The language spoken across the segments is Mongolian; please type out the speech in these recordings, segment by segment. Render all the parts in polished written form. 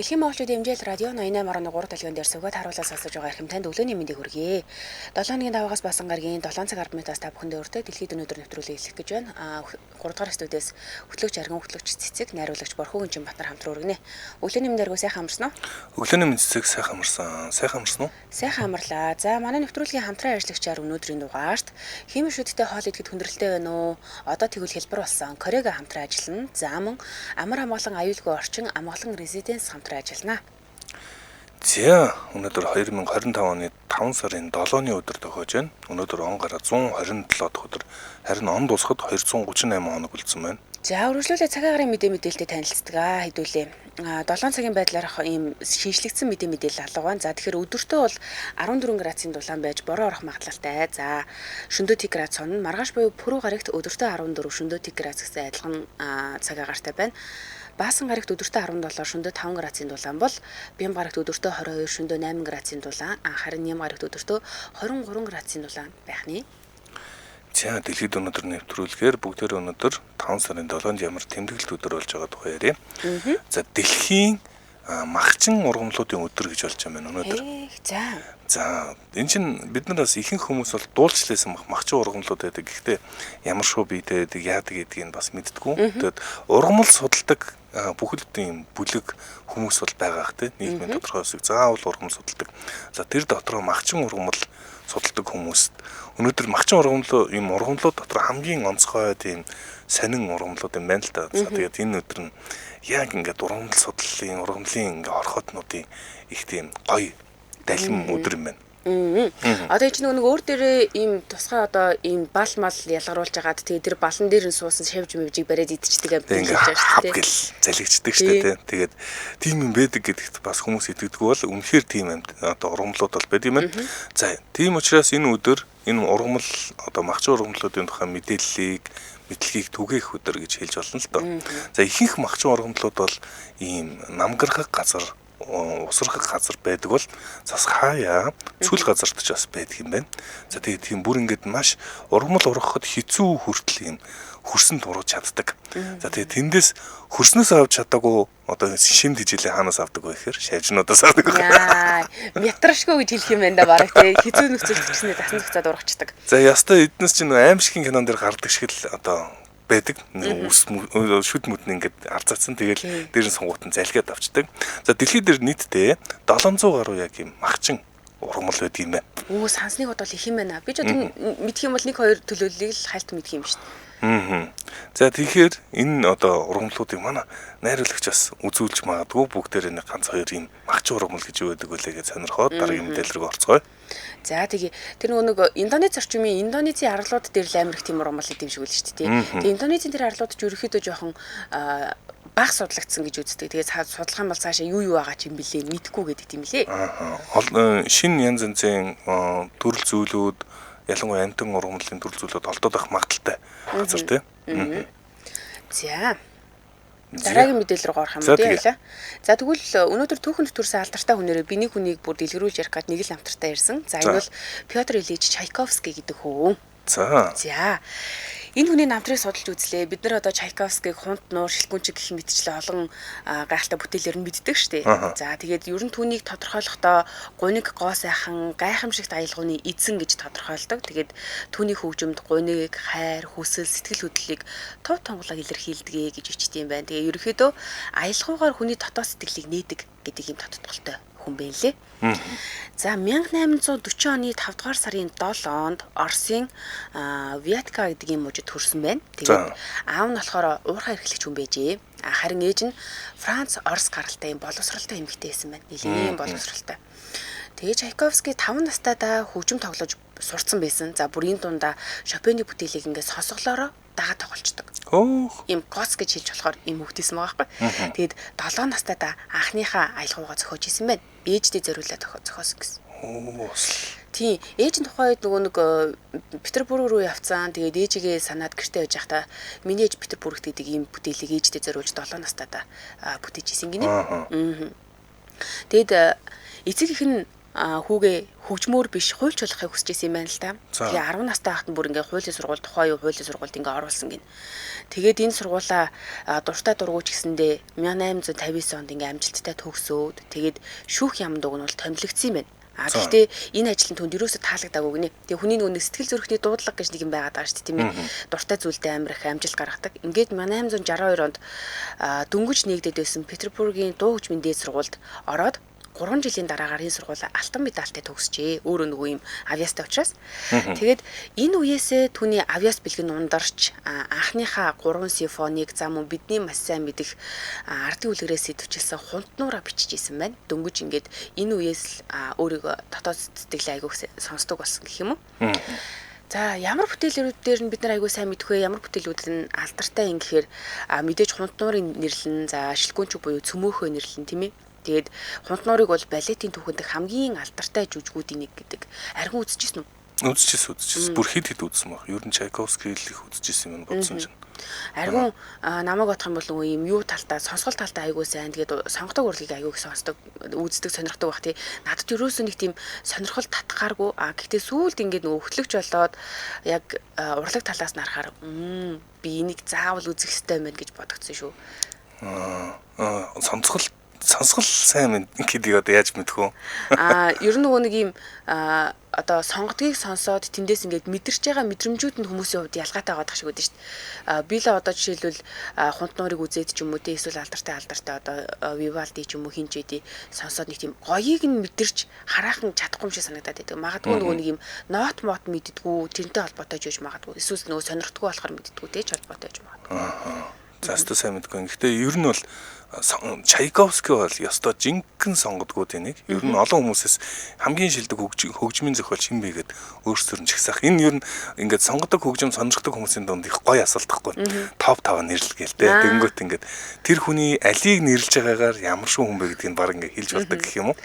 Дэлхийн монголчууд хэмжээл радио 88.3 дэлгэн дээр сүгэд харуулаас сонсож байгаа хэрхэм танд өглөөний мэндийг хүргэе. 7-ны даваагаас басан гарагийн 7 цаг 10 минутаас та бүхэндээ өртөө дэлхийд өнөөдөр нэвтрүүлэг эхлэх гэж байна. 3 дахь студиэс хөтлөгч арган хөтлөгч цэцэг найруулагч Борхоо Гүнжин Батар хамтран өргөнэ. Өглөөний мэнд дэргүү сайхан амарсан уу? Өглөөний мэнд цэцэг сайхан амарсан. Сайхан амарсан уу? Сайхан амарлаа. За манай нэвтрүүлгийн хамтран ажиллагчаар өнөөдрийн дугаарт химийн шүтгтэй хоол идэхэд хүндрэлтэй байна уу? Одоо тэгвэл хэлбэр болсон Корега хамтран ажиллана. За мөн амар хамгаалан аюулгүй орчин амгалан резиденс хамтран ажиллана. За өнөөдөр 2025 оны 5 сарын 7-ны өдөр тохиож байна. Өнөөдөр он гараа 127 дахь өдөр. Харин он дуусахад 238 хоног үлдсэн байна. За үргэлжлүүлээ цагаан гарын мэдээлэлтэй танилцдаг хэдүүлээ. 7 цагийн байдлаарх ийм шинжлэгдсэн мэдээлэл алга байна. За тэгэхээр өдөртөө бол 14 градусын дулаан байж бороо орох магадлалтай. За шөнөдөө тэг градус сонно. Маргааш буюу пүрэв гарагт өдөртөө 14, шөнөдөө тэг градус гэсэн адилхан цаг агаартай байна. Баасан гарагт өдөртөө 17, шөнөдөө 5 градусын дулаан бол Бям гарагт өдөртөө 22, шөнөдөө 8 градусын дулаан, харин Ням гарагт өдөртөө 23 градусын дулаан байх нь. За дэлхийд өнөөдөр нэвтрүүлгээр бүгдээр өнөөдөр 5 сарын 7-нд ямар тэмдэглэлт өдөр болж байгаа тухай яриа. За дэлхийн махчин ургамлуудын өдөр гэж болж байгаа юм өнөөдөр. За энэ чинь бид нараас ихэнх хүмүүс бол дуулчлээсэн махчин ургамлууд байдаг. Гэхдээ ямар шоу биетэй байдаг, яадаг гэдгийг бас мэддэггүй. Тэгэд ургамал судалдаг бүхэлд ийм бүлэг хүмүүс бол байгаа хэ нийгмийн тодорхой хэсэг заавал ургамал судалдаг. За тэр дотроо махчин ургамал судалдаг хүмүүст өнөөдөр махчин ургамлуу ийм ургамлууд дотор хамгийн онцгой тийм сонин ургамлууд юм байна л да. За тэгээд энэ өдөр нь яг ингээд ургамал судлалын ургамлын ингээд орхотнуудын их тийм гоё далим өдөр юм байна. Одоо энэ нэг өөр дээрээ ийм тусгай одоо ийм бал мал ялгаруулж агаад тэгээ тэр балан дээр нь суусан шавж мөвжийг бариад идчихдэг юм байна шүү дээ. Гэл залгичдаг шүү дээ. Тэгээд тийм юм байдаг гэдэгт бас хүмүүс итгэдэггүй бол үнэхээр тийм юм одоо ургамлууд бол байд юм байна. За тийм учраас энэ өдөр энэ ургамал одоо махчин ургамлуудын тухай мэдээллийг мэдлэгийг түгээх өдөр гэж хэлж болно л доо. За ихэнх махчин ургамлууд бол ийм намгархах газар усрахах газар байдаг бол зас хаяа цүл газарт ч бас байдаг юм байна. За тэгээд тийм бүр ингээд маш ургамал ургахад хэцүү хүртэл юм хөрсөнд ургаж чаддаг. За тэгээд тэндээс хөрснөөс авч чадаагүй одоо шимд хижилээ хаанаас авдаг вэ гэхээр шавжнуудаас авдаг. Мятрашгүй гэж хэлэх юм байна да бараг тий хэцүү нөхцөл төчснээ дасан зохицоод ургачдаг. За ястай эднээс чинь аимшигын кинон дээр гардаг шиг л одоо байдаг. Шүд мүдэн ингээд арцаацсан тэгэл дээр нь сунгуут нь залгиад авчдаг. За дэлхийд дээр нийтдээ 700 гаруй яг юм махчин ургамал байдаг юм байна. Сансныг бодвол их юм байна. Би ч одоо мэдх юм бол 1-2 төлөвлөлийг л хальт мэдх юм шүү дээ. За тэгэхээр энэ одоо ургамлуудыг манай найруулагч бас үзүүлж магадгүй бүгдээр нэг ганц хоёр юм махчин ургамал гэж юу гэдэг вэ гэж сонирхоод дараагийн мэдээлэл рүү орцгоё. За тэгээ тэр нэг Индонез орчмын Индонезийн арлууд дээр л амирх тийм ургамал идэв шиг үл шүү дээ. Тэгээ Индонезийн тэр арлууд ч ерөөхдөө жоохон баг судлагдсан гэж үздэг. Тэгээ судлах юм бол цаашаа юу байгаа ч юм бэлээ мэдэхгүй гэдэг тийм лээ. Шинэ янз янзын төрөл зүйлүүд ялангуяа амтан ургамлын төрөл зүйлүүд олдоод авах магадaltaй газар тийм. За дараагийн мэдээлэл рүү орох юм дээ ялаа. За тэгвэл өнөөдөр түүхэнд төрсэн алдартай хүнээрээ би нэг хүнийг бүр дэлгэрүүлж ярих гээд нэг л амтартай ирсэн. За энэ бол Пётр Ильич Чайковский гэдэг хүн. За энэ хүний намтрыг судалж үзлээ. Бид нар одоо Чайковскийг хунт нуур шилгүүнчиг гэх мэтчлээ олон гайхалтай бүтээлээр нь мэддэг шүү дээ. За тэгээд ер нь түүнийг тодорхойлохдоо гуниг гоо сайхан гайхамшигт аялгауны эзэн гэж тодорхойлдог. Тэгээд түүний хөгжимд гуниг, хайр, хүсэл, сэтгэл хөдлөлийг тов тонголоо илэрхийлдэг гэж ичдэг юм байна. Тэгээд ерөнхийдөө аялгаугаар хүний дотоод сэтгэлийг нээдэг гэдэг юм тодтолтой хүн байна лээ. За 1840 оны 5 дугаар сарын 7-нд Оросын Вятка гэдэг юм мужид төрсэн байна. Тэгээд аав нь болохоор уурхай эрхлэгч хүн байжээ. Харин ээж нь Франц Орос гаралтай юм боловсралтай эмэгтэй байсан байна. Нэлийн боловсралтай. Тэгээд Чайковский 5 настайдаа хөгжим тоглож сурцсан байсан. За бүрийн дундаа Шопены бүтээлийг ингээд сонсголоороо дагаад тоглолцдог. Им гоц гэж хэлж болохоор им хөвгтэйсэн байгаа байхгүй. Тэгээд 7 настайдаа анхныхаа аялгаугаа зохиож исэн байна. Ээждээ зориулаад зохиосон гэсэн. Тийм, ээж нь тухайн үед нөгөө нэг Петербург руу явцсан. Тэгээд ээжигээ санаад гэртээ байж байхдаа миний ээж Петербургт гэдэг ийм бүтээлийг ээждээ зориулж 7 настайдаа бүтээж исэн гинэ. Тэгээд эцэг их нь хүүгээ хөгжмөөр биш хуульчлахыг хүсэж исэн юм байна л да. Тэгээ 10 настай байхад бүр ингээ хуулийн сургууль тухайн үе хуулийн сургуульд ингээ оруулсан гин. Тэгээд энэ сургуулаа дуртай дургуйч гэсэндээ 1859 онд ингээ амжилттай төгсөөд тэгээд шүүх ямд уг нь бол томилогдсон юм байна. Гэхдээ энэ ажил нь түнд юусоо таалагдаагүй гинэ. Тэгээ хүний нөгөө сэтгэл зүрхний дуудлага гэж нэг юм байгаад байгаа шүү дээ, тийм ээ. Дуртай зүйлдээ амар их амжилт гаргадаг. Ингээд 1862 онд дөнгөж нэгдээд байсан Петербургийн дуу хөгжмийн дээд сургуульд ороод 3 жилийн дараагаар энэ сургуулаа алтан медальтай төгсжээ. Өөрөө нөгөө юм авиастай учраас. Тэгээд энэ үеэсээ түүний авиас бэлгэн ундарч анхныхаа 3 симфоник зам мөн бидний маш сайн мэдих ардын үлгэрээс идэвчилсэн хунтнуураа бичижсэн байна. Дөнгөж ингээд энэ үеэс л өөрийгөө дотоод сэтгэлээ айгүйх сонсдог болсон гэх юм уу? За ямар бүтээлүүдээр нь бид нар айгүй сайн мэдэх вэ? Ямар бүтээлүүд нь алдартай юм гэхээр мэдээж хунтнуурын нэрлэн, за шилгүүнчиг буюу цөмөөхөө нэрлэн, тийм ээ. Тэгээд хунтнуурыг бол балетын түүхэнд хамгийн алдартай жүжгүүдийн нэг гэдэг. Аргин үзчихсэн үү? Үзчихсэн. Бүр хэд үзсэн баг. Ер нь Чайковский л их үзчихсэн юм бодсон чинь. Аргин намайг бодох юм бол нөгөө юм юу талтаа, сонсгол талтаа айгүй сайн. Тэгээд сонгодог урлагийг айгүй их сонсдог, үздэг, сонирхдаг баг тий. Надад ерөөсөө нэг тийм сонирхол татхааргүй. Гэхдээ сүүлд ингээд нөгөө хөтлөгч болоод яг урлаг талаас нь харахаар би энийг заавал үзэх ёстой юм байна гэж бодогдсон шүү. Сонсгол сайн гэдгийг одоо яаж мэдэх вэ? Ер нь нөгөө нэг юм одоо сонгодгийг сонсоод тэндээс ингээд мэдэрч байгаа мэдрэмжүүд нь хүмүүсийн хувьд ялгаатай байгаа шиг байдаг шүү дээ. Би л одоо жишээлбэл хунтнуурыг үзээд ч юм уу те эсвэл алдартай одоо Вивальди ч юм уу хинжээдий сонсоод нэг тийм гоёыг нь мэдэрч хараахан чадахгүй юм шиг санагдаад байдаг. Магадгүй нөгөө нэг юм нот мэддэггүй тэрнтэй холбоотой ч гэж магадгүй. Эсвэл нөгөө сонирхдаггүй болохоор мэддэггүй те ч холбоотой гэж магадгүй. Заастаа сайн мэдгүй. Гэхдээ ер нь бол Чайковский бол ёстой жинхэнэ сонгодгуудын нэг. Ер нь олон хүмүүсээс хамгийн шилдэг хөгжмийн зохиолч хэн бэ гэд өөрсдөр нь чигсах. Энэ ер нь ингээд сонгодог хөгжим сонирхдаг хүмүүсийн дунд их гоё асуулт тахгүй. Топ 5 нэрлэгээл те. Тэнгүүт ингээд тэр хүний алийг нэрлж байгаагаар ямар шүү хүн бэ гэдгийг баг ингээд хэлж болдог гэх юм уу.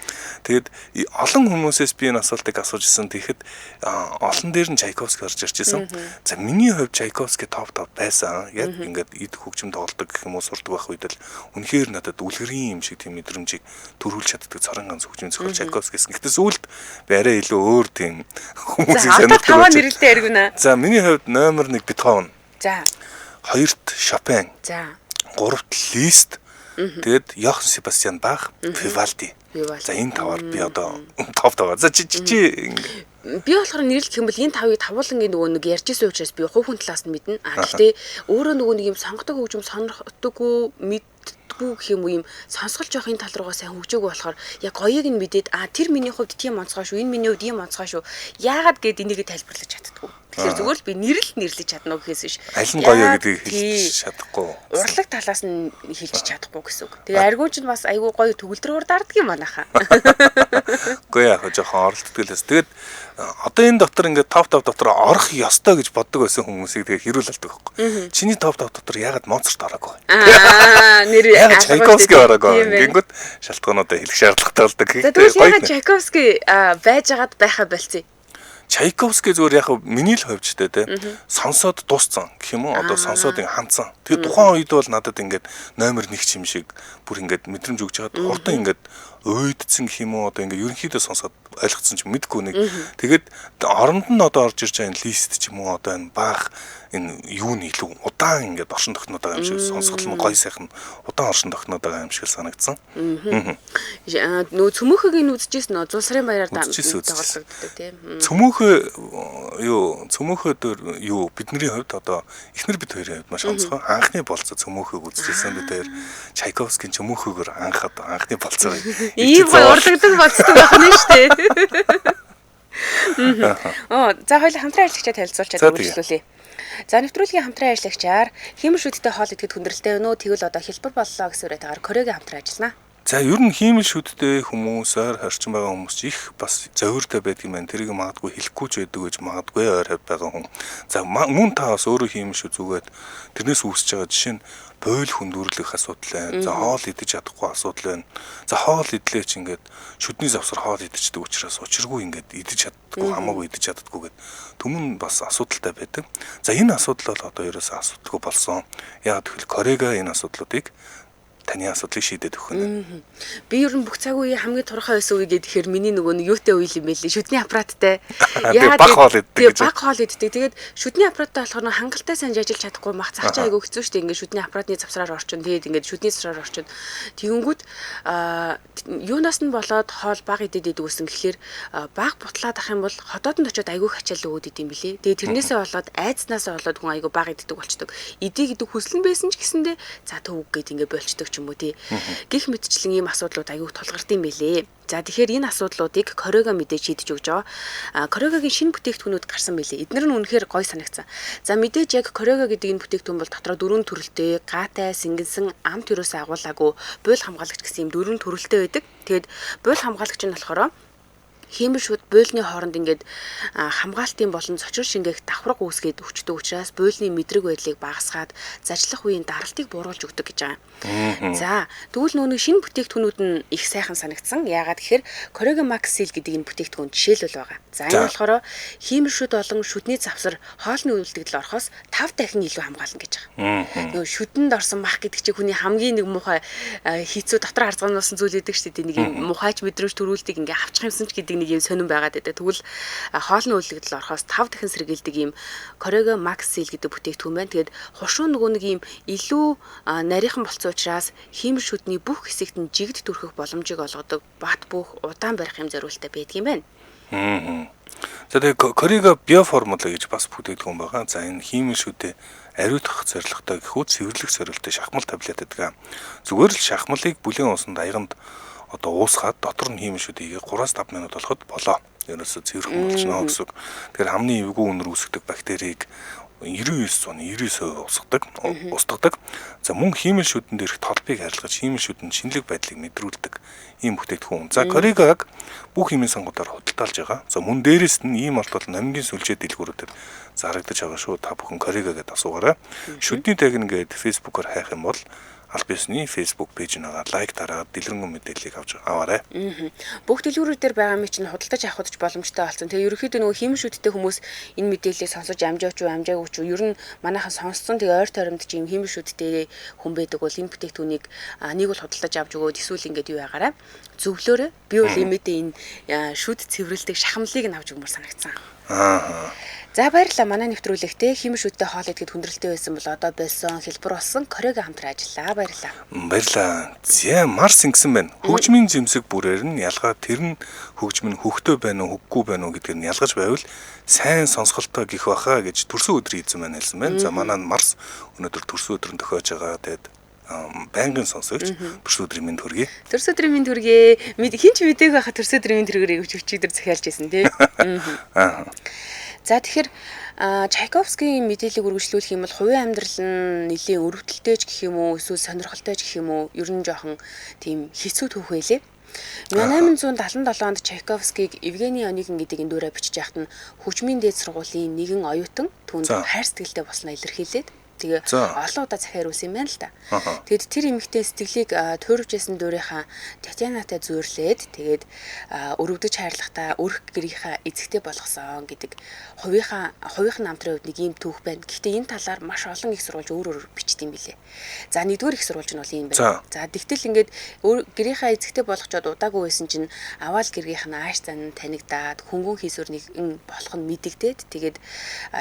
Тэгээд олон хүмүүсээс би энэ асуултыг асууж ирсэн. Тэгэхэд олон дээр нь Чайковский орж ирж ирсэн. За миний хувьд Чайковский топ 5 байсан. Яг ингээд эд хөгжим тоглодог гэх юм уу сурдаг байх үед л үнэхээр надад үлгэрийн юм шиг тийм мэдрэмжийг төрүүлж чаддаг цорын ганц хөгжмийн зохиолч Чайковский гэсэн. Гэхдээ сүүлд арай илүү өөр тийм хүмүүсийн сонирхдаг. За одоо 5 нэрэлтэй яригна. За миний хувьд номер 1 Бетховен. За 2-т Шопен. За 3-т Лист. Тэгээд Йохан Себастьян Бах, Вивальди. За энэ таваар би одоо топ 5. За чи би болохоор нэрлэх юм бол энэ тавыг тавуулангийн нөгөө нэг ярьжсэн учраас би хувь хүн талаас нь мэднэ. Гэхдээ өөрөө нөгөө нэг юм сонгодог хөгжим сонирхдаггүй мэддэггүй гэх юм уу юм сонсгол жоох энэ тал руугаа сайн хөгжөөгүй болохоор яг гоёыг нь мэдээд тэр миний хувьд тийм онцгой шүү, энэ миний хувьд ийм онцгой шүү. Яагаад гэд энийг тайлбарлаж чаддаггүй. Тэгэхээр зүгээр л би нэрлэж чадна уу гэхээс биш. Аль нь гоё гэдгийг хэлж чадахгүй. Урлаг талаас нь хэлж чадахгүй гэсэн үг. Тэгээ аргууч нь бас айгүй гоё төгөлдрөөр дарддаг юм анаха. Гоё яах вэ жоохон оролддгоолээс. Тэгээд одоо энэ дотор ингээд топ дотор орох ёстой гэж боддог байсан хүмүүсийг тэгээ хэрүүлэлдэг байхгүй. Чиний топ дотор яагаад Моцарт ороогүй? Нэр яагаад Чайковский ороогүй? Гингүүд шалтгаануудаа хэлэх шаардлагатай болдог. Тэгээд яагаад Чайковский байжгаад байхаа болцсон. Чайковский зүгээр яг миний л хувьчтэй те сонсоод дууссан гэх юм уу одоо сонсоод хандсан. Тэгээ тухайн үед бол надад ингээд номер 1 юм шиг бүр ингээд мэдрэмж өгч жаад хурдан ингээд өөдцэн гэх юм уу одоо ингээд ерөнхийдөө сонсоод ойлгоцсон ч мэдгүй нэг. Тэгээд оронд нь одоо орж ирж байгаа энэ лист ч юм уу одоо энэ Бах энэ юу нь илүү удаан ингээд оршин тогтноод байгаа юм шиг сонсгол нь гоё сайхан удаан оршин тогтноод байгаа юм шиг санагдсан. Нөө цөмөөхөгийг нь үзчихсэн нөө Зулсрын баяраар тоглодог тийм. Цөмөөхөө дөр юу бидний хувьд одоо эхнэр бид хоёрын хувьд маш онцгой. Анхны болцоо цөмөөхөг үзчихсэн бид хоёр Чайковскийн цөмөөхөөр анхны болцоо. Ийм гоё урлагддаг болцдог байх нь шүү дээ. За хоёул хамтран ажиллагчаа танилцуулчаад үргэлжлүүлье. За нэвтрүүлгийн хамтран ажиллагчаар хиймэл шүдтэй хоол идэхэд хүндрэлтэй өнөө тэгвэл одоо хэлбэр боллоо гэсэн үрэтээр Кореагийн хамтран ажиллана. За ер нь хиймэл шүдтэй хүмүүсээр харьцан байгаа хүмүүс их бас зовиртой байдаг юм байна. Тэрийг магадгүй хэлэхгүй ч байдаг гэж магадгүй ойр хавь байгаа хүн. За мөн та бас өөрөө хиймэл шүд зүгээд тэрнээс үүсэж байгаа жишээ нь бойл хүндүрлэх асуудал байна. За хоол идэж чадахгүй асуудал байна. За хоол идлээ ч ингээд шүдний завсар хоол идчихдэг учраас учиргүй ингээд идэж чаддаггүй хамаагүй идэж чаддаггүй гэд түмэн бас асуудалтай байдаг. За энэ асуудал бол одоо ерөөсөө асуудалгүй болсон. Яг тэгэхээр Корега энэ асуудлуудыг таны асуудлыг шийдээд өгөх нь. Би ер нь бүх цаг үеийн хамгийн турхай байсан үе гэхээр миний нөгөө нэг юутай үе юм бэ лээ. Шүдний аппараттай. Баг хоол иддэг гэж. Баг хоол иддэг. Тэгээд шүдний аппараттай болохоор хангалттай санаж ажиллаж чадахгүй мах цаачаа айгүй хэцүү шүү дээ. Ингээд шүдний аппаратны завсраар орчин. Тэгээд ингээд шүдний завсраар орчин. Тэгэнгүүт юунаас нь болоод хоол баг идэд идэг гэсэн гэхээр баг бутлаад ах юм бол хотоодонд очиод айгүй хачаал өгөөд идэм билээ. Тэгээд тэрнээсээ болоод айдснасаа болоод хүн айгүй баг иддэг болчдөг. Идэх гэдэг хүсэлэн байсан ч гэсэндээ за төв гээд ингээд болчдөг ч юм уу тий. Гэх мэтчлэн ийм асуудлууд аягүй тулгард юм билээ. За тэгэхээр энэ асуудлуудыг Корего мэдээж шийдэж өгч байгаа. Корегогийн шинэ бүтээгдэхүүнүүд гарсан билээ. Эдгээр нь үнэхээр гоё санагдсан. За мэдээж яг Корего гэдэг энэ бүтээгдэхүүн бол дотроо дөрвөн төрөлтэй, гаатай, сэнгэнсэн, амт юусаа агуулаагүй, буйл хамгаалагч гэсэн ийм дөрвөн төрөлтэй байдаг. Тэгээд буйл хамгаалагч нь болохоор хиймэл шүд буйлны хооронд ингээд хамгаалтын болон цочрол шингээх давхраг үүсгээд өчтдөг учраас буйлны мэдрэг байдлыг багасгаад зажлах үеийн даралтыг бууруулж өгдөг гэж байгаа. За тэгвэл нүүн шинэ бүтээгдэхүүнүүд нь их сайхан санагдсан. Яагаад гэхээр Корего Max Seal гэдэг энэ бүтээгдэхүүн жишээлбэл байгаа. За энэ болохоор хиймэл шүд болон шүдний завсар хоолны үйлдэгдэл орохоос 5 дахин илүү хамгаална гэж байгаа. Нөгөө шүдэнд орсон мах гэдэг чинь хүний хамгийн нэг муухай хийцүү дотор харцгаанаас зүйл өгдөг шүү дээ. Нэг юм мухайч мэдрэмж төрүүлдэг ингээ авчих юмсан ч гэдэг нэг юм сонирн байгаад байдаг. Тэгвэл хоолны үйлдэгдэл орохоос 5 дахин сэргийлдэг ийм Корего Max Seal гэдэг бүтээгдэхүүн байна. Тэгээд хушуу нөгөө нэг ийм илүү нарийнхан болцсон учраас хиймэл шүдний бүх хэсэгт нь жигд төрхөх боломжийг олгодог бат бөх удаан барих юм зориултаа байдаг юм байна. За тэгээ Корего биоформула гэж бас бүтээгдэхүүн байгаа. За энэ хиймэл шүдээ ариутгах зорилготой гэхүү цэвэрлэх зорилттой шахмал таблет гэдэг. Зүгээр л шахмалыг бүлээн усанд аяганд одоо уусгаад дотор нь хиймэл шүдийг 3-5 минут болоход болоо. Ерөөсө цэвэрхэн болчихно гэсэн. Тэгэхээр хамны эвгүй үнэр үүсгдэг бактерийг 99% устгадаг. За мөн хиймэл шүдэн дээрх толбыг харилцаж хиймэл шүдэн шинэлэг байдлыг мэдрүүлдэг ийм бүтээгдэхүүн. За Корегог бүх хэмжээ сангуудаар худалдаалж байгаа. За мөн дээрэс нь ийм болтол намгийн сүлжээ дэлгүүрүүдээр зарагдаж байгаа шүү. Та бүхэн Корего гэдээ асуугаарай. Шүдний таг нэгээд фэйсбүүкээр хайх юм бол аль бисны фэйсбүүк пэйж нэгээ лайк дараад дэлгэрэнгүй мэдээллийг авч аваарай. Бүх дэлгүүрүүдээр байгаа мэт чинь худалдаж авах боломжтой болсон. Тэгээ ерөнхийдөө нөгөө хиймэл шүдтэй хүмүүс энэ мэдээллийг сонсож амжаач уу амжаагүй ч ер нь манайхан сонссон тэгээ ойр тойромд чи юм хиймэл шүдтэй хүн байдаг бол энэ бүтээгдэхүүнийг нэг бол худалдаж авч өгөөд эсвэл ингээд юу яагаарай. Зөвлөөрэй. Би бол имэдээ энэ шүд цэвэрлдэг шахамлыг нь авч өгмөр санагдсан. За баярлалаа манай нэвтрүүлэгтээ хиймэл шүдтэй хоол идэхэд хүндрэлтэй байсан бол одоо болсон хэлбэр болсон Корего хамтран ажиллаа. Баярлалаа. Баярлалаа. За Марс ингэсэн байна. Хөгжмийн зэмсэг бүрээр нь ялгаа тэр нь хөгжим нь хөвгтөө байна уу хөвггүй байна уу гэдгийг нь ялгаж байвал сайн сонсголтой гих баха гэж төрсөн өдрийн эзэн маань хэлсэн байна. За манай Марс өнөөдөр төрсөн өдрөнд тохиож байгаа. Тэгээд байнгын сонсогч төрсөн өдрийн мэнд хүргэе. Төрсөн өдрийн мэнд хүргэе. Хин ч мдэггүй байхад төрсөн өдрийн мэнд хүргэе гэж өчигдөр захиалж байсан тий. За тэгэхээр Чайковскийн мэдээллийг үргэлжлүүлэх юм бол хувийн амьдрал нь нэлийн өрөвдөлтэй ч гэх юм уу эсвэл сонирхолтой ч гэх юм уу ер нь жоохон тийм хэцүү түүх байлээ. 1877 онд Чайковскийг Евгений Онегин гэдэг энэ дүүрээ бичиж яхад нь хөгжмийн дээд сургуулийн нэгэн оюутан түүнд хайр сэтгэлтэй болсноо илэрхийлээд тэгээ олон удаа захиар үсэн юм байна л да. Тэгэд тэр эмэгтэй сэтгэлийг туйрвжсэн дүүрийнхаа Татьянатай зүйрлээд тэгээд өрөвдөж хайрлахтаа өрх гэрийнхаа эзэгтэй болгосон гэдэг хувийнхан намтрын хувьд нэг ийм түүх байна. Гэхдээ энэ талаар маш олон их сурвалж өөр бичдэг юм билэ. За нэгдүгээр их сурвалж нь бол ийм байна. За тэгтэл ингээд гэрийнхаа эзэгтэй болгочоод удаагүй байсан чинь аваал гэргийнх нь ааш зан танигдаад хөнгөн хийсвэр нэг болох нь мэдэгдээд тэгээд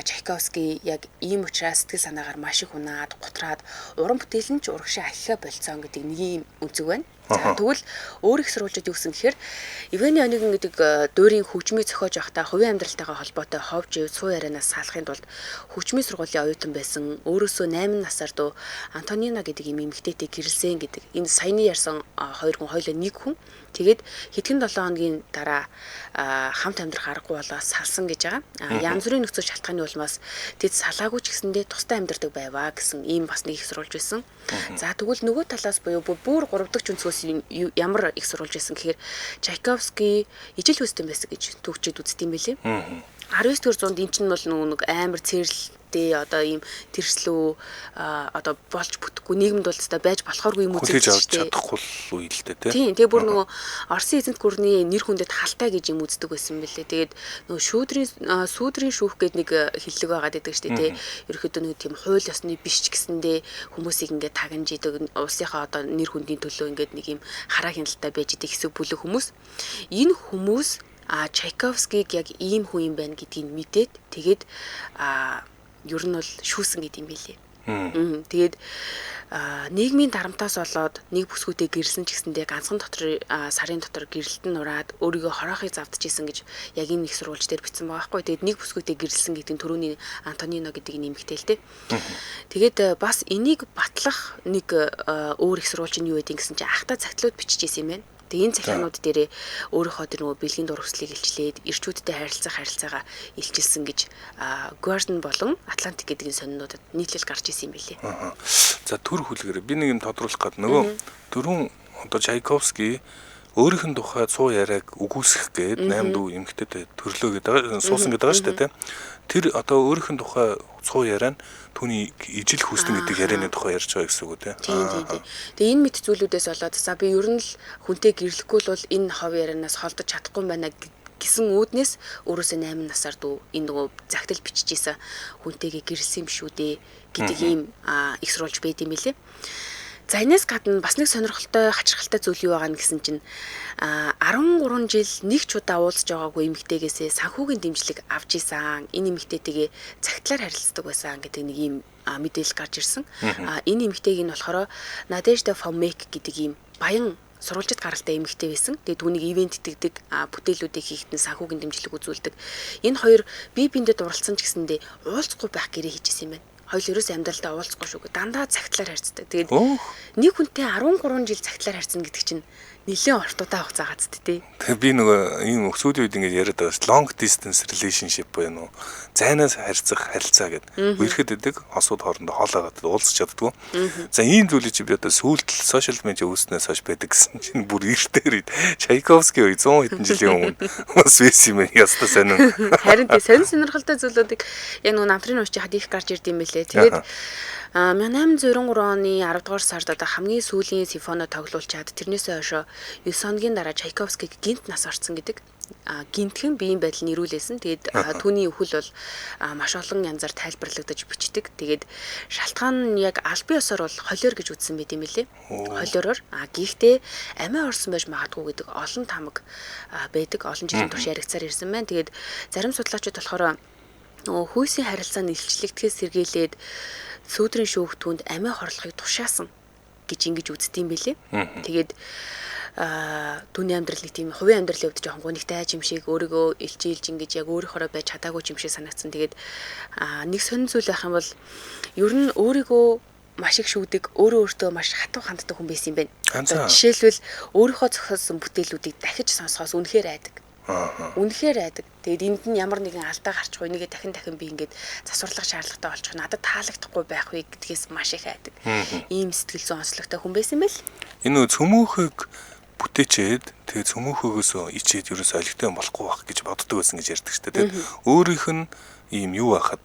Чайковский яг ийм учраас сэтгэл санаагаар маш их унаад гутраад уран бүтээл нь ч урагшаа ахихаа болцсон гэдэг нэг юм үнцэг байна. За тэгвэл өөр их сурвалжууд юу гэсэн гэхээр Евгений Онегин гэдэг дуурийн хөгжмийг зохиож байхдаа хувийн амьдралтайгаа холбоотой ховж суу ярианаас салахын тулд хөгжмийн сургуулийн оюутан байсан өөрөөсөө 8 насаар дөө Антонино гэдэг юм эмэгтэйтэй гэрэлсэн гэдэг. Энэ саяны ярьсан хоёр хүн хоёулаа нэг хүн. Тэгээд хэдхэн 7 хоногийн дараа хамт амьдрах аргагүй болоо салсан гэж байгаа. Янз бүрийн нөхцөл шалтгааны улмаас тэд салаагүй ч гэсэндээ тустай амьдрдаг байваа гэсэн ийм бас нэг их сурвалж байсан. За тэгвэл нөгөө талаас буюу бүр 3 дахь өнцгөөс ямар их сурвалж байсан гэхээр Чайковский ижил хүссэн байсан гэж төгчид үздэг юм билээ. 19-р зуунд эн чинь бол нэг амар цэрэл эгдтэй одоо ийм тэрслүү одоо болж бүтэхгүй нийгэмд бол өстой байж болохооргүй юм үзэж хүлээж авч чадахгүй үе л дээ тийм. Тэгээ бүр нөгөө Оросын эзэнт гүрний нэр хүндэд халтай гэж юм үздэг байсан бэлээ. Тэгээд нөгөө сүүдрийн шүүх гэдэг нэг хиллэг байгаад байдаг шүү дээ. Ерөөхдөө нэг тийм хууль ёсны биш ч гэсэндээ хүмүүсийг ингээд тагнаж идэг улсынхаа одоо нэр хүндийн төлөө ингээд нэг юм хараа хяналттай байж идэг хэсэг бүлэг хүмүүс. Энэ хүмүүс Чайковскиг яг ийм хүн юм байна гэдгийг мэдээд тэгээд ер нь бол шүүсэн гэдэг юм билээ. Тэгээд нийгмийн дарамтаас болоод нэг бүсгүйтэй гэрэлсэн ч гэсэндээ ганцхан дотор сарын дотор гэрэлтэн нураад өөрийгөө хороохыг завдчихсэн гэж яг энэ их сурвалж дээр бичсэн байгаа байхгүй. Тэгээд нэг бүсгүйтэй гэрэлсэн гэдэг нь түрүүний Антонино гэдэг нэмэгтэй л дээ. Тэгээд бас энийг батлах нэг өөр их сурвалж нь юу гэдэг гэсэн чинь ахта цагтлууд биччихсэн юм байна. Тэгээ энэ захианууд дээрээ өөрийнхөө тэр нөгөө бэлгийн дурвслыг илчлээд ирчүүдтэй харилцаагаа илчилсэн гэж Гордон болон Атлантик гэдэг сонинуудад нийтлэл гарч исэн юм билээ. За төр хүлгэрээ би нэг юм тодруулах гээд нөгөө дөрвөн одоо Чайковский өөрийнх нь тухай цуу яриаг үгүйсгэх гээд 8 дүү эмэгтэйтэй төрлөө гэдэг суусан гэдэг байгаа шүү дээ. Тэр одоо өөрийнх нь тухай цуу яриа нь түүний ижил хүснэ гэдэг ярианы тухай ярьж байгаа гэсэн үг үү те. Тийм. Тэгээ энэ мэд зүйлүүдээс болоод за би ер нь л хүнтэй гэрлэхгүй л бол энэ хов ярианаас холдож чадахгүй байна гэсэн үүднээс өөрөөсөө 8 насаар дүү энэ нөгөө загтал биччихсэн хүнтэйгээ гэрэлсэн юм шүү дээ гэдэг ийм их сурвалж байд юм билээ. За энэс гадна бас нэг сонирхолтой хачирхалтай зүйл юу байгаа нь гэсэн чинь 13 жил нэг ч удаа уулзж байгаагүй эмэгтэйгээсээ санхүүгийн дэмжлэг авч исэн. Энэ эмэгтэйтэйгээ цагтлаар харилцдаг байсан гэдэг нэг ийм мэдээлэл гарч ирсэн. Энэ эмэгтэйг нь болохоор Надежда Фомек гэдэг ийм баян сурвалжид гаралтай эмэгтэй байсан. Тэгээд түүнийг ивент тэгдэг бүтээлүүдийг хийхэд нь санхүүгийн дэмжлэг үзүүлдэг. Энэ хоёр бие биендэд уралцсан ч гэсэндээ уулзахгүй байх гэрээ хийжсэн юм байна. Хоёул ерөөс амьдралдаа уулзахгүй шүү. Дандаа цагтлаар харьцдаг. Тэгээд нэг хүнтэй 13 жил цагтлаар харьцна гэдэг чинь нэлээд ортуудаа хугацаа гацд тий. Тэгээ би нөгөө ийм сүүлийн үед ингэж яриад байгаа long distance relationship буюу нөө зайнаас харьцах харилцаа гэдэг. Үерхэд өгдөг хосууд хоорондоо хоолойгоод уулзч чаддгүй. За ийм зүйлийг чи би одоо сүүлд сошиал медиа үүснээс хойш байдаг гэсэн чинь бүр эртээр Чайковский 100 хэдэн жилийн өмнө бас байсан юм яста сонин. Харин тий сонирхолтой зүйлүүдийг яг нөгөө намтрын уучи хад их гарч ирд юм бэлээ. Тэгээд 1893 оны 10 дугаар сард одоо хамгийн сүүлийн симфони тоглуулчаад тэрнээсээ хойш 9 хоногийн дараа Чайковскиг гинт нас орсон гэдэг. Гинтхэн биеийн байдал нэрүүлсэн. Тэгээд түүний өхөл бол маш олон янзаар тайлбарлагдаж бичдэг. Тэгээд шалтгаан нь яг албан ёсоор бол холиор гэж үзсэн байт юм лээ. Холиороор гэхдээ амиа орсон байж магадгүй гэдэг олон тамга байдаг. Олон жилийн турш яригцаар ирсэн байна. Тэгээд зарим судлаачид болохоор хүйсийн харилцааны илчлэгдэхээс сэргийлээд сүүдрийн шүүх түүнд амиа хорлохыг тушаасан гэж ингэж үздэм билээ. Тэгээд түүний амьдрал нэг тийм хувийн амьдралын хувьд жоохон гонигтай юм шиг өөрийгөө илчилж ингэж яг өөрийнхөө байж чадаагүй юм шиг санагдсан. Тэгээд нэг сонин зүйл байх юм бол ер нь өөрийгөө маш их шүүдэг, өөртөө маш хатуу ханддаг хүн байсан юм байна. Жишээлбэл өөрийнхөө зохиосон бүтээлүүдийг дахиж сонсохоос үнэхээр айдаг. Үнэхээр айдаг. Тэгээд энд нь ямар нэгэн алдаа гарчих вэ? Нэгээ дахин би ингээд засварлах шаардлагатай болчих. Надад таалагдахгүй байх вэ гэдгээс маш их айдаг. Ийм сэтгэл зүйн онцлогтой хүн байсан байл. Энэ цөмөөхөг бүтээчээд тэгээд цөмөөхөөс ичээд ерөөс олигтой болохгүй байх гэж боддог байсан гэж ярьдаг шүү дээ. Тэгээд өөрийнх нь ийм юу байхад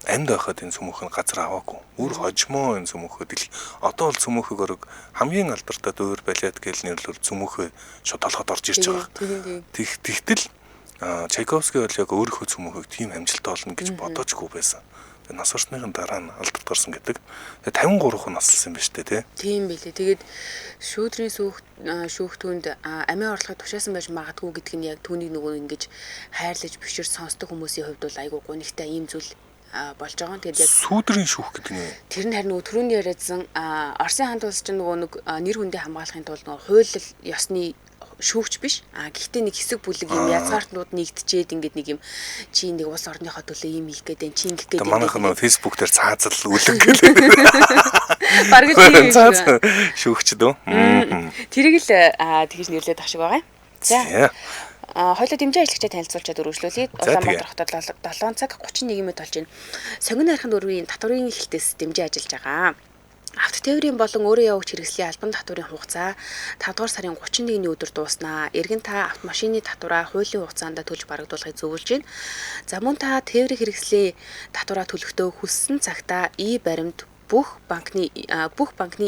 амьд байхад энэ цөмөөх нь газар аваагүй. Өөр хожмоо энэ цөмөөхөд ил одоо бол цөмөөхөг орог хамгийн алдартай дуур балет гэл нэрлэл цөмөөхөө шууд толгойд орж ирж байгаа. Тэгтэл Чайковский бол яг өөрийнхөө цөмөөхөг тийм амжилттай болно гэж бодоочгүй байсан. Нас орсныхын дараа нь алдалт гарсан гэдэг. Тэгээ 53 наслсан юм ба штэ тий. Тийм байлээ. Тэгээд шүүдрийн шүүхтүнд амиа орлогыг тушаасан байж магадгүй гэдг нь яг түүнийг нөгөө ингэж хайрлаж бишэр сонсдог хүмүүсийн хувьд бол айгүй гонигтай ийм зүйл болж байгаа. Тэгээд яг сүүдрийн шүүх гэдэг нь тэр нь харин нөгөө түрүүний яриадсан Оросын хаан тулс чинь нөгөө нэг нэр хүндээ хамгаалахын тулд нөгөө хууль ёсны шүүгч биш. Гэхдээ нэг хэсэг бүлэг юм язгаартнууд нэгтчээд ингээд нэг юм чи нэг улс орныхоо төлөө юм хийх гэдэг чи ингэх гэдэг. Манайх нь фэйсбүүк дээр цаазал үлэг гэдэг. Бараг тийм шүүгч дөө. Тэрийг л тэгж нэрлээд ах шиг байгаа юм. За. Хоёулаа дэмжээ ажигчтай танилцуулчаад өргөжлүүлье. Улаанбаатар хотод 7 цаг 31 минут болж байна. Сонгоны арханд өрвийн татврын эхлэлтээс дэмжээ ажиллаж байгаа. Авто тээврийн болон өөрөө явагч хэрэгслийн албан татварын хугацаа 5 дугаар сарын 31-ний өдөр дууснаа. Эргэн та автомашины татвараа хуулийн хугацаанд төлж барагдуулахыг зөвлөж байна. За мөн та тээврийн хэрэгслийн татвараа төлөхдөө хүссэн цагтаа баримт бүх банкны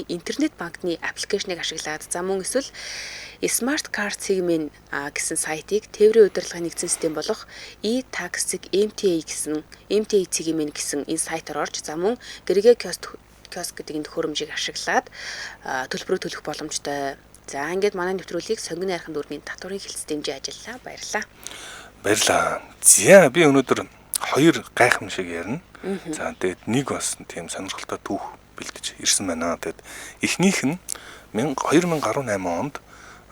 интернет банкны аппликейшнийг ашиглаад за мөн эсвэл Smart Card Segment гэсэн сайтыг тээврийн удирдлагын нэгдсэн систем болох e-taxi MTA Segment гэсэн энэ сайтаар орж за мөн гэрээ киоск гэдэг энэ төхөөрөмжийг ашиглаад төлбөрөө төлөх боломжтой. За ингээд манай нэвтрүүлгийг сонгоны архын дүүргийн татварын хэлц дэмжиж ажиллаа. Баярлалаа. Баярлалаа. За би өнөөдөр 2 гайхамшиг ярина. За тэгээд нэг бас тийм сонирхолтой түүх бэлдэж ирсэн байна. Тэгээд эхнийх нь 2018 онд